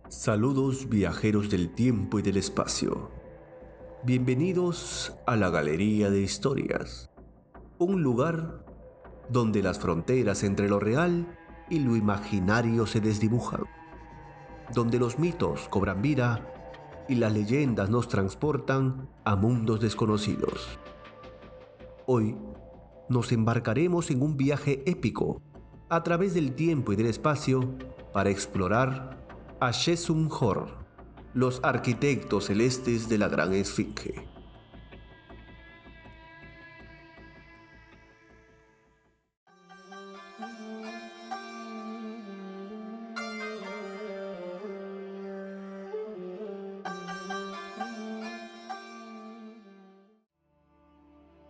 Saludos viajeros del tiempo y del espacio. Bienvenidos a la Galería de Historias, un lugar donde las fronteras entre lo real y lo imaginario se desdibujan, donde los mitos cobran vida y las leyendas nos transportan a mundos desconocidos. Hoy nos embarcaremos en un viaje épico a través del tiempo y del espacio para explorar a Sheshunhor, los arquitectos celestes de la Gran Esfinge.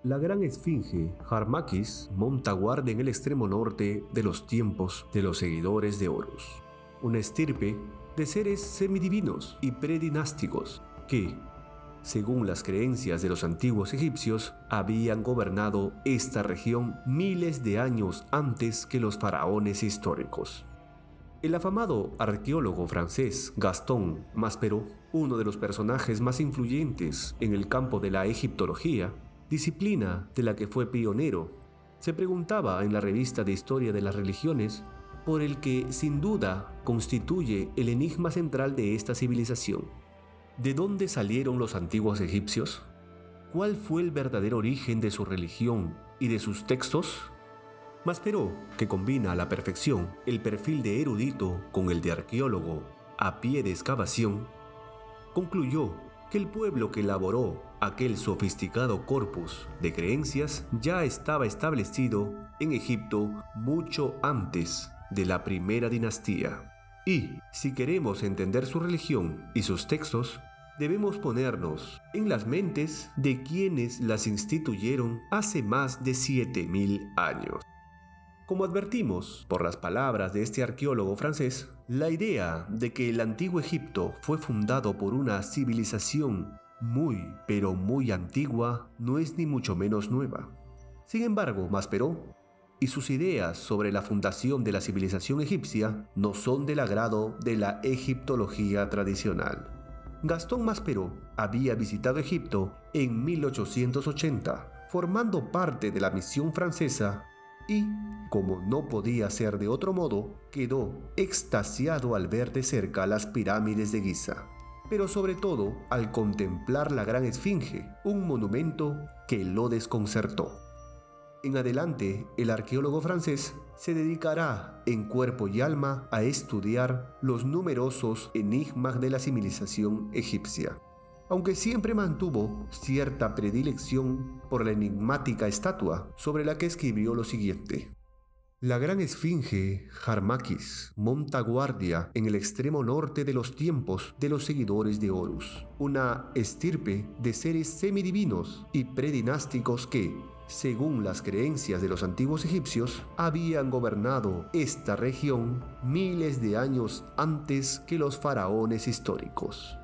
La Gran Esfinge, Harmakis, monta guardia en el extremo norte de los tiempos de los seguidores de Horus, una estirpe de seres semidivinos y predinásticos que, según las creencias de los antiguos egipcios, habían gobernado esta región miles de años antes que los faraones históricos. El afamado arqueólogo francés Gaston Maspero, uno de los personajes más influyentes en el campo de la egiptología, disciplina de la que fue pionero, se preguntaba en la revista de Historia de las Religiones por el que sin duda constituye el enigma central de esta civilización. ¿De dónde salieron los antiguos egipcios? ¿Cuál fue el verdadero origen de su religión y de sus textos? Maspero, que combina a la perfección el perfil de erudito con el de arqueólogo a pie de excavación, concluyó que el pueblo que elaboró aquel sofisticado corpus de creencias ya estaba establecido en Egipto mucho antes de la primera dinastía. Y, si queremos entender su religión y sus textos, debemos ponernos en las mentes de quienes las instituyeron hace más de 7000 años. Como advertimos por las palabras de este arqueólogo francés, la idea de que el antiguo Egipto fue fundado por una civilización muy, pero muy antigua no es ni mucho menos nueva. Sin embargo, Maspero y sus ideas sobre la fundación de la civilización egipcia no son del agrado de la egiptología tradicional. Gaston Maspero había visitado Egipto en 1880, formando parte de la misión francesa y, como no podía ser de otro modo, quedó extasiado al ver de cerca las pirámides de Giza, pero sobre todo al contemplar la Gran Esfinge, un monumento que lo desconcertó. En adelante, el arqueólogo francés se dedicará en cuerpo y alma a estudiar los numerosos enigmas de la civilización egipcia, aunque siempre mantuvo cierta predilección por la enigmática estatua sobre la que escribió lo siguiente: la Gran Esfinge, Harmakis, monta guardia en el extremo norte de los tiempos de los seguidores de Horus, una estirpe de seres semidivinos y predinásticos que, según las creencias de los antiguos egipcios, habían gobernado esta región miles de años antes que los faraones históricos.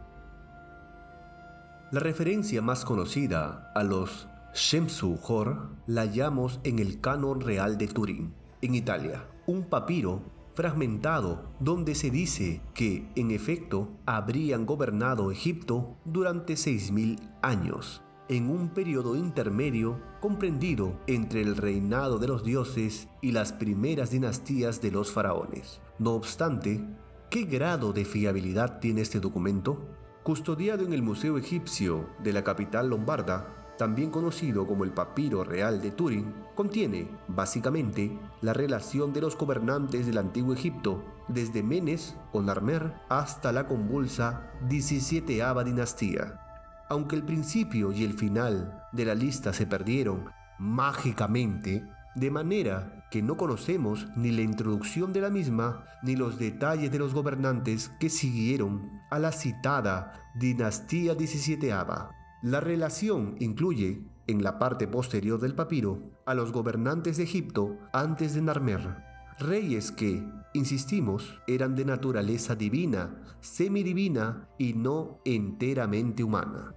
La referencia más conocida a los Sheshunhor la hallamos en el Canon Real de Turín, en Italia, un papiro fragmentado donde se dice que, en efecto, habrían gobernado Egipto durante 6000 años, en un periodo intermedio comprendido entre el reinado de los dioses y las primeras dinastías de los faraones. No obstante, ¿qué grado de fiabilidad tiene este documento? Custodiado en el Museo Egipcio de la capital lombarda, también conocido como el Papiro Real de Turín, contiene, básicamente, la relación de los gobernantes del Antiguo Egipto, desde Menes o Narmer hasta la convulsa 17ª dinastía. Aunque el principio y el final de la lista se perdieron mágicamente, de manera que no conocemos ni la introducción de la misma ni los detalles de los gobernantes que siguieron a la citada dinastía 17ª. La relación incluye, en la parte posterior del papiro, a los gobernantes de Egipto antes de Narmer, reyes que, insistimos, eran de naturaleza divina, semidivina y no enteramente humana.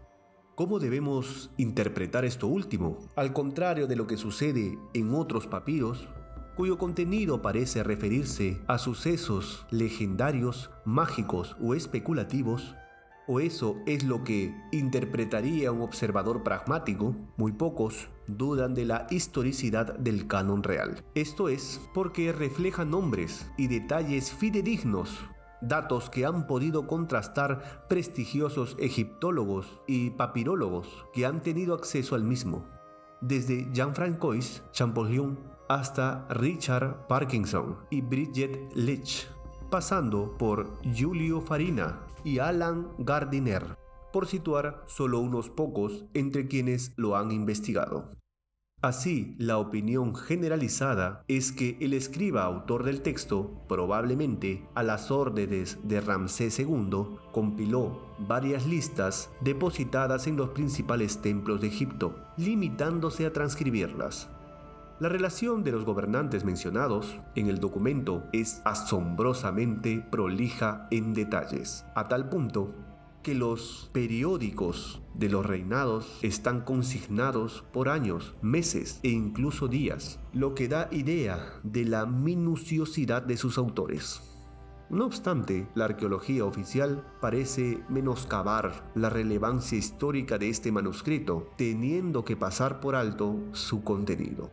¿Cómo debemos interpretar esto último? Al contrario de lo que sucede en otros papiros, cuyo contenido parece referirse a sucesos legendarios, mágicos o especulativos, o eso es lo que interpretaría un observador pragmático, muy pocos dudan de la historicidad del canon real. Esto es porque refleja nombres y detalles fidedignos, datos que han podido contrastar prestigiosos egiptólogos y papirólogos que han tenido acceso al mismo, desde Jean-François Champollion hasta Richard Parkinson y Bridget Leach, pasando por Giulio Farina y Alan Gardiner, por situar solo unos pocos entre quienes lo han investigado. Así, la opinión generalizada es que el escriba autor del texto, probablemente a las órdenes de Ramsés II, compiló varias listas depositadas en los principales templos de Egipto, limitándose a transcribirlas. La relación de los gobernantes mencionados en el documento es asombrosamente prolija en detalles, a tal punto que los periódicos de los reinados están consignados por años, meses e incluso días, lo que da idea de la minuciosidad de sus autores. No obstante, la arqueología oficial parece menoscabar la relevancia histórica de este manuscrito, teniendo que pasar por alto su contenido.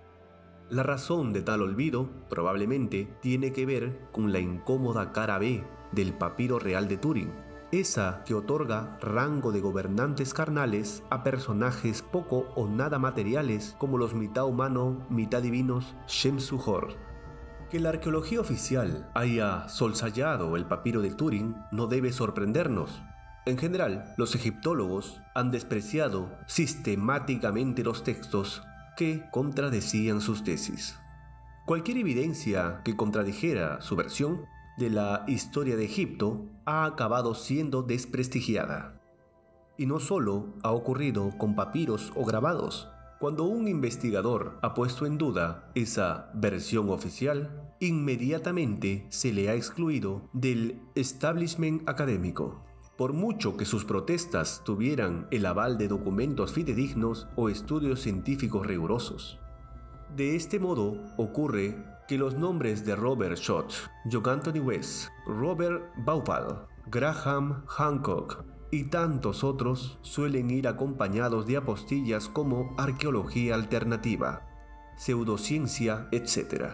La razón de tal olvido probablemente tiene que ver con la incómoda cara B del papiro real de Turín, esa que otorga rango de gobernantes carnales a personajes poco o nada materiales como los mitad humano, mitad divinos Shem-Suhor. Que la arqueología oficial haya soslayado el papiro de Turín no debe sorprendernos. En general, los egiptólogos han despreciado sistemáticamente los textos que contradecían sus tesis. Cualquier evidencia que contradijera su versión de la historia de Egipto ha acabado siendo desprestigiada. Y no solo ha ocurrido con papiros o grabados. Cuando un investigador ha puesto en duda esa versión oficial, inmediatamente se le ha excluido del establishment académico, por mucho que sus protestas tuvieran el aval de documentos fidedignos o estudios científicos rigurosos. De este modo ocurre que los nombres de Robert Schott, John Anthony West, Robert Bauval, Graham Hancock y tantos otros suelen ir acompañados de apostillas como arqueología alternativa, pseudociencia, etc.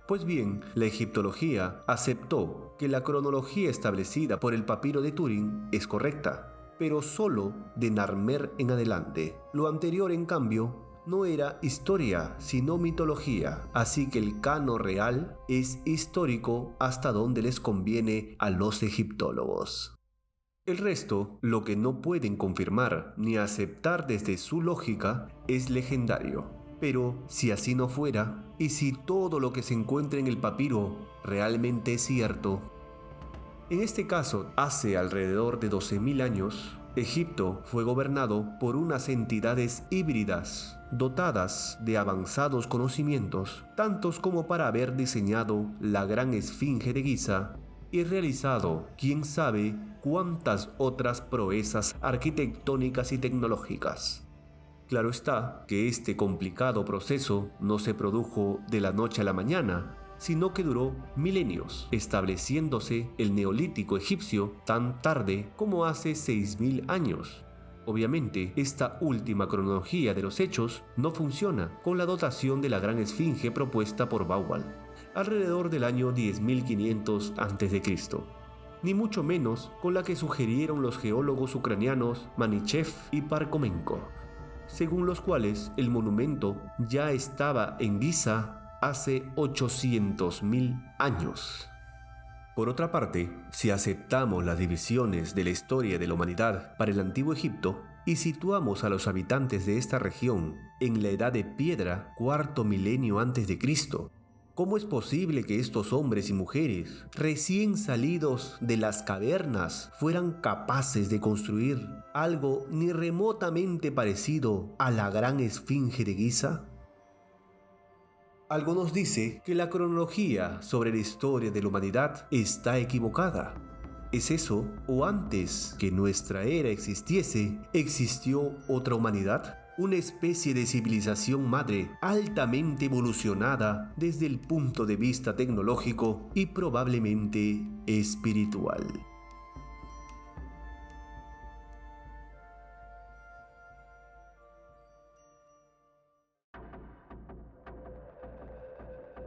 Pues bien, la egiptología aceptó que la cronología establecida por el papiro de Turín es correcta, pero solo de Narmer en adelante. Lo anterior, en cambio, no era historia, sino mitología, así que el canon real es histórico hasta donde les conviene a los egiptólogos. El resto, lo que no pueden confirmar ni aceptar desde su lógica, es legendario. Pero si así no fuera, y si todo lo que se encuentra en el papiro realmente es cierto, en este caso, hace alrededor de 12.000 años, Egipto fue gobernado por unas entidades híbridas, dotadas de avanzados conocimientos, tantos como para haber diseñado la gran esfinge de Giza y realizado quién sabe cuántas otras proezas arquitectónicas y tecnológicas. Claro está que este complicado proceso no se produjo de la noche a la mañana, sino que duró milenios, estableciéndose el neolítico egipcio tan tarde como hace 6.000 años. Obviamente, esta última cronología de los hechos no funciona con la dotación de la gran esfinge propuesta por Bauval, alrededor del año 10.500 a.C., ni mucho menos con la que sugirieron los geólogos ucranianos Manichev y Parkomenko, según los cuales el monumento ya estaba en Giza hace 800.000 años. Por otra parte, si aceptamos las divisiones de la historia de la humanidad para el Antiguo Egipto y situamos a los habitantes de esta región en la Edad de Piedra, cuarto milenio antes de Cristo, ¿cómo es posible que estos hombres y mujeres, recién salidos de las cavernas, fueran capaces de construir algo ni remotamente parecido a la gran esfinge de Giza? Algo nos dice que la cronología sobre la historia de la humanidad está equivocada. ¿Es eso? ¿O antes que nuestra era existiese, existió otra humanidad? una especie de civilización madre altamente evolucionada desde el punto de vista tecnológico y probablemente espiritual.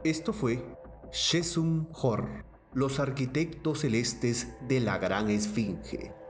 Esto fue Shesum Hor, los arquitectos celestes de la Gran Esfinge.